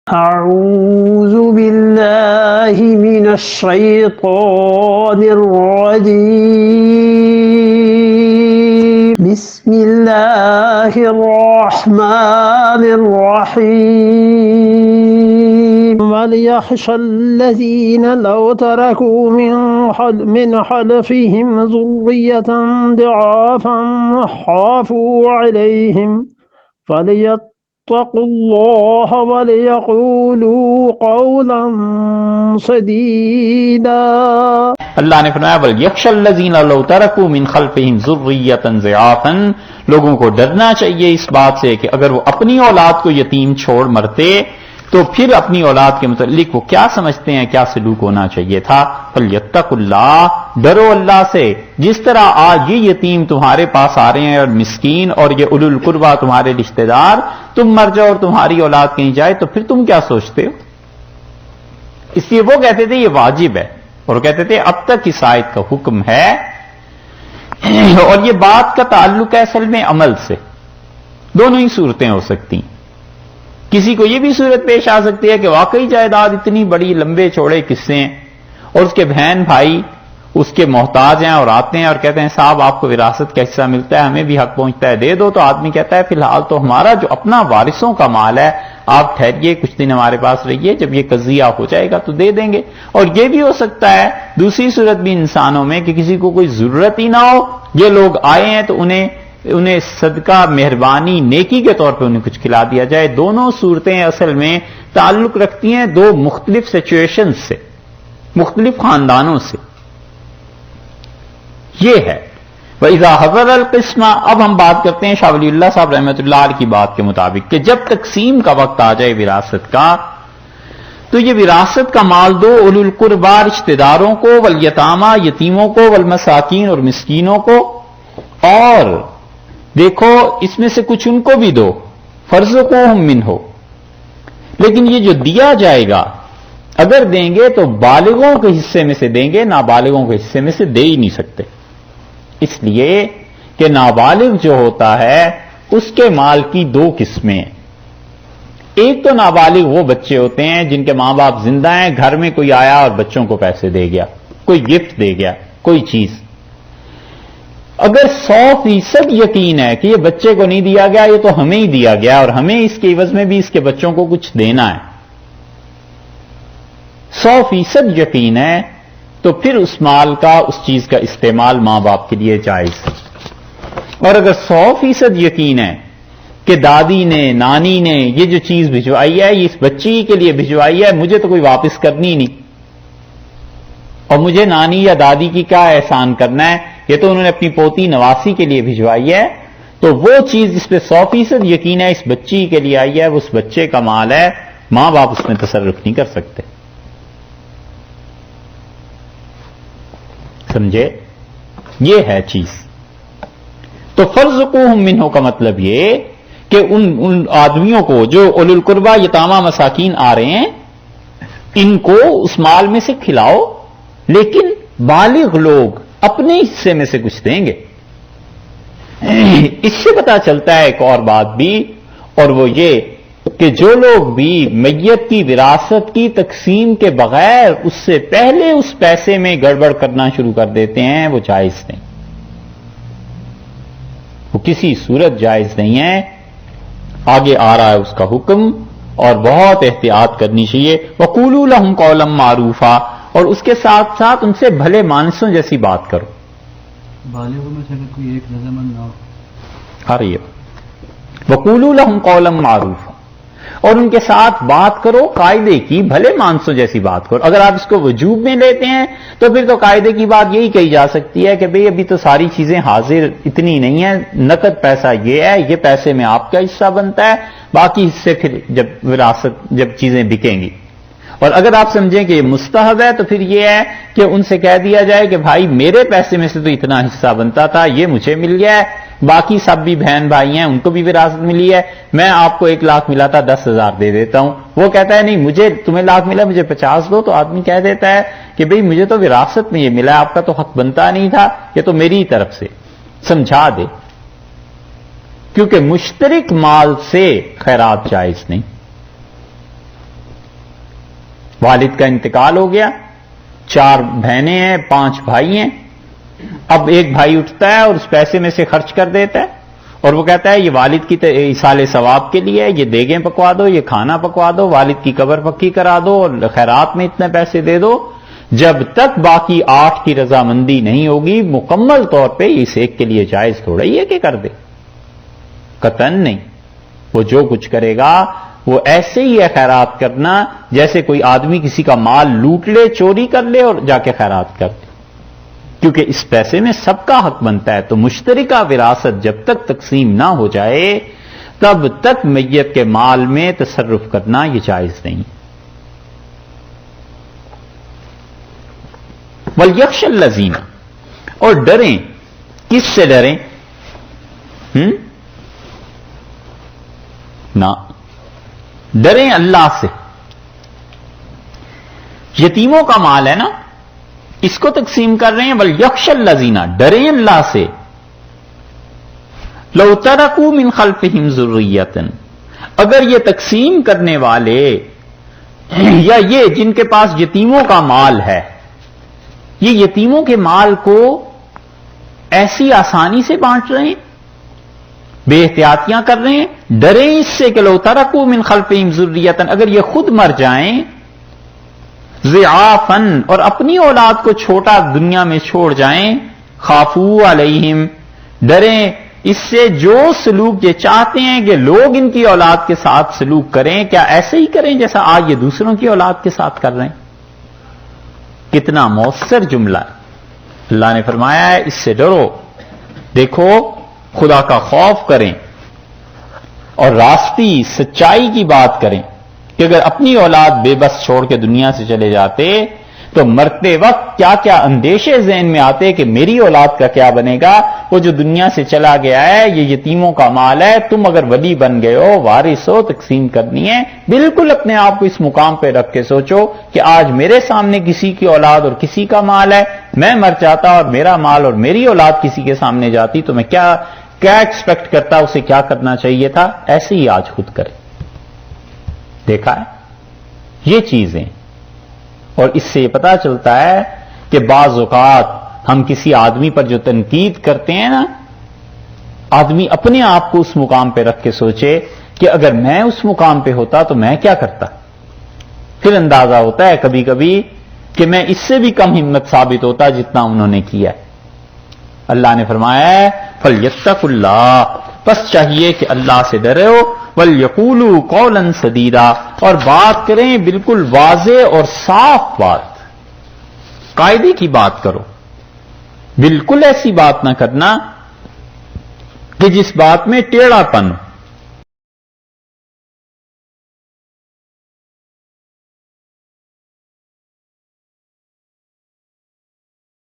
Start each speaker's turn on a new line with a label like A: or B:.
A: أعوذ بالله من الشيطان الرجيم بسم الله الرحمن الرحيم وليخشى الذين لو تركوا من خلفهم ذرية ضعافا خافوا عليهم فليتقوا الله وليقولوا قولا سديدا۔
B: اللہ نے فرمایا وَلْيَخْشَ الَّذِينَ لَوْ تَرَكُوا مِنْ خَلْفِهِمْ ذُرِّيَّةً ضِعَافًا، لوگوں کو ڈرنا چاہیے اس بات سے کہ اگر وہ اپنی اولاد کو یتیم چھوڑ مرتے تو پھر اپنی اولاد کے متعلق وہ کیا سمجھتے ہیں، کیا سلوک ہونا چاہیے تھا۔ فَلْيَتَّقُوا اللَّهَ، ڈرو اللہ سے۔ جس طرح آج یہ یتیم تمہارے پاس آ رہے ہیں اور مسکین اور یہ اولو القربہ تمہارے رشتہ دار، تم مر جاؤ اور تمہاری اولاد کہیں جائے تو پھر تم کیا سوچتے ہو؟ اس لیے وہ کہتے تھے یہ واجب ہے، اور کہتے تھے اب تک اس آیت کا حکم ہے، اور یہ بات کا تعلق ہے اصل میں عمل سے۔ دونوں ہی صورتیں ہو سکتی ہیں۔ کسی کو یہ بھی صورت پیش آ سکتی ہے کہ واقعی جائیداد اتنی بڑی لمبے چوڑے قصے ہیں اور اس کے بہن بھائی اس کے محتاج ہیں اور آتے ہیں اور کہتے ہیں صاحب آپ کو وراثت کا حصہ ملتا ہے، ہمیں بھی حق پہنچتا ہے، دے دو، تو آدمی کہتا ہے فی الحال تو ہمارا جو اپنا وارثوں کا مال ہے آپ ٹھہریے، کچھ دن ہمارے پاس رہیے، جب یہ قضیہ ہو جائے گا تو دے دیں گے۔ اور یہ بھی ہو سکتا ہے دوسری صورت بھی انسانوں میں کہ کسی کو کوئی ضرورت ہی نہ ہو، یہ لوگ آئے ہیں تو انہیں صدقہ مہربانی نیکی کے طور پہ انہیں کچھ کھلا دیا جائے۔ دونوں صورتیں اصل میں تعلق رکھتی ہیں دو مختلف سچویشنز سے، مختلف خاندانوں سے۔ یہ ہے وَإِذَا حَضَرَ الْقِسْمَ۔ اب ہم بات کرتے ہیں شاہ ولی اللہ صاحب رحمۃ اللہ علیہ کی بات کے مطابق کہ جب تقسیم کا وقت آ جائے وراثت کا، تو یہ وراثت کا مال دو اولو القربہ رشتہ داروں کو، والیتامى یتیموں کو، والمساکین اور مسکینوں کو، اور دیکھو اس میں سے کچھ ان کو بھی دو، فارزقوہم منہ، لیکن یہ جو دیا جائے گا اگر دیں گے تو بالغوں کے حصے میں سے دیں گے، نابالغوں کے حصے میں سے دے ہی نہیں سکتے، اس لیے کہ نابالغ جو ہوتا ہے اس کے مال کی دو قسمیں ہیں۔ ایک تو نابالغ وہ بچے ہوتے ہیں جن کے ماں باپ زندہ ہیں، گھر میں کوئی آیا اور بچوں کو پیسے دے گیا، کوئی گفٹ دے گیا، کوئی چیز، اگر 100% یقین ہے کہ یہ بچے کو نہیں دیا گیا، یہ تو ہمیں ہی دیا گیا اور ہمیں اس کے عوض میں بھی اس کے بچوں کو کچھ دینا ہے، 100% یقین ہے، تو پھر اس مال کا اس چیز کا استعمال ماں باپ کے لیے جائز ہے۔ اور اگر 100% یقین ہے کہ دادی نے نانی نے یہ جو چیز بھجوائی ہے یہ اس بچی کے لیے بھجوائی ہے، مجھے تو کوئی واپس کرنی نہیں، اور مجھے نانی یا دادی کی کیا احسان کرنا ہے، یہ تو انہوں نے اپنی پوتی نواسی کے لیے بھجوائی ہے، تو وہ چیز جس پہ 100% یقین ہے اس بچی کے لیے آئی ہے، وہ اس بچے کا مال ہے، ماں باپ اس میں تصرف نہیں کر سکتے۔ سمجھے؟ یہ ہے چیز۔ تو فارزقوہم منہ کا مطلب یہ کہ ان آدمیوں کو جو اولو القربہ یتامى مساکین آ رہے ہیں ان کو اس مال میں سے کھلاؤ، لیکن بالغ لوگ اپنے حصے میں سے کچھ دیں گے۔ اس سے پتہ چلتا ہے ایک اور بات بھی، اور وہ یہ کہ جو لوگ بھی میت کی وراثت کی تقسیم کے بغیر اس سے پہلے اس پیسے میں گڑبڑ کرنا شروع کر دیتے ہیں وہ جائز نہیں، وہ کسی صورت جائز نہیں ہے۔ آگے آ رہا ہے اس کا حکم، اور بہت احتیاط کرنی چاہیے۔ وَقُولُوا لَهُمْ قَوْلًا مَّعْرُوفًا، اور اس کے ساتھ ساتھ ان سے بھلے مانسوں جیسی بات کرو۔
C: بالغوں میں سے اگر کوئی ایک رضامند نہ ہو،
B: آ رہی ہے وَقُولُوا لَهُمْ قَوْلًا مَّعْرُوفًا، اور ان کے ساتھ بات کرو قاعدے کی، بھلے مانسوں جیسی بات کرو۔ اگر آپ اس کو وجوب میں لیتے ہیں تو پھر تو قاعدے کی بات یہی کہی جا سکتی ہے کہ بھئی ابھی تو ساری چیزیں حاضر اتنی نہیں ہیں، نقد پیسہ یہ ہے، یہ پیسے میں آپ کا حصہ بنتا ہے، باقی حصے پھر جب وراثت جب چیزیں بکیں گی۔ اور اگر آپ سمجھیں کہ یہ مستحب ہے تو پھر یہ ہے کہ ان سے کہہ دیا جائے کہ بھائی میرے پیسے میں سے تو اتنا حصہ بنتا تھا، یہ مجھے مل گیا ہے، باقی سب بھی بہن بھائی ہیں ان کو بھی وراثت ملی ہے، میں آپ کو 1 لاکھ ملا تھا 10,000 دے دیتا ہوں۔ وہ کہتا ہے نہیں مجھے تمہیں لاکھ ملا مجھے 50 دو، تو آدمی کہہ دیتا ہے کہ بھئی مجھے تو وراثت میں یہ ملا، آپ کا تو حق بنتا نہیں تھا، یہ تو میری طرف سے سمجھا دے، کیونکہ مشترک مال سے خیرات جائز نہیں۔ والد کا انتقال ہو گیا، 4 بہنیں ہیں، 5 بھائی ہیں، اب ایک بھائی اٹھتا ہے اور اس پیسے میں سے خرچ کر دیتا ہے اور وہ کہتا ہے یہ والد کی ایصال ثواب کے لیے، یہ دیگیں پکوا دو، یہ کھانا پکوا دو، والد کی قبر پکی کرا دو اور خیرات میں اتنے پیسے دے دو. جب تک باقی 8 کی رضامندی نہیں ہوگی مکمل طور پہ اس ایک کے لیے جائز تھوڑا ہی ہے کہ کر دے، قطعاً نہیں. وہ جو کچھ کرے گا وہ ایسے ہی ہے خیرات کرنا جیسے کوئی آدمی کسی کا مال لوٹ لے، چوری کر لے اور جا کے خیرات کر دے، کیونکہ اس پیسے میں سب کا حق بنتا ہے. تو مشترکہ وراثت جب تک تقسیم نہ ہو جائے تب تک میت کے مال میں تصرف کرنا یہ جائز نہیں. وَلْيَخْشَ الَّذِينَ، اور ڈریں، کس سے ڈریں؟ نہ ڈریں اللہ سے. یتیموں کا مال ہے نا، اس کو تقسیم کر رہے ہیں. وَلْيَخْشَ الَّذِينَ، ڈریں اللہ سے. لَوْ تَرَكُوا مِنْ خَلْفِهِمْ ذُرِّيَّةً، اگر یہ تقسیم کرنے والے یا یہ جن کے پاس یتیموں کا مال ہے، یہ یتیموں کے مال کو ایسی آسانی سے بانٹ رہے ہیں، بے احتیاطیاں کر رہے ہیں. ڈریں اس سے کہ لو ترکوا من خلفہم ذریۃ، اگر یہ خود مر جائیں، ضعافاً، اور اپنی اولاد کو چھوٹا دنیا میں چھوڑ جائیں، خافوا علیہم، ڈریں اس سے جو سلوک یہ چاہتے ہیں کہ لوگ ان کی اولاد کے ساتھ سلوک کریں، کیا ایسے ہی کریں جیسا آج یہ دوسروں کی اولاد کے ساتھ کر رہے ہیں. کتنا مؤثر جملہ ہے. اللہ نے فرمایا ہے اس سے ڈرو. دیکھو خدا کا خوف کریں اور راستی سچائی کی بات کریں کہ اگر اپنی اولاد بے بس چھوڑ کے دنیا سے چلے جاتے تو مرتے وقت کیا کیا اندیشے ذہن میں آتے کہ میری اولاد کا کیا بنے گا. وہ جو دنیا سے چلا گیا ہے یہ یتیموں کا مال ہے، تم اگر ولی بن گئے ہو، وارث ہو، تقسیم کرنی ہے، بالکل اپنے آپ کو اس مقام پہ رکھ کے سوچو کہ آج میرے سامنے کسی کی اولاد اور کسی کا مال ہے، میں مر جاتا اور میرا مال اور میری اولاد کسی کے سامنے جاتی تو میں کیا ایکسپیکٹ کرتا، اسے کیا کرنا چاہیے تھا. ایسے ہی آج خود کرے. دیکھا ہے یہ چیزیں. اور اس سے یہ پتا چلتا ہے کہ بعض اوقات ہم کسی آدمی پر جو تنقید کرتے ہیں نا، آدمی اپنے آپ کو اس مقام پہ رکھ کے سوچے کہ اگر میں اس مقام پہ ہوتا تو میں کیا کرتا. پھر اندازہ ہوتا ہے کبھی کبھی کہ میں اس سے بھی کم ہمت ثابت ہوتا جتنا انہوں نے کیا ہے. اللہ نے فرمایا ہے فَلْيَتَّقُوا اللَّهَ، بس چاہیے کہ اللہ سے ڈرے ہو. وَلْيَقُولُوا قَوْلًا سَدِيدًا، اور بات کریں بالکل واضح اور صاف بات، قاعدے کی بات کرو. بالکل ایسی بات نہ کرنا کہ جس بات میں ٹیڑھا پن ہو.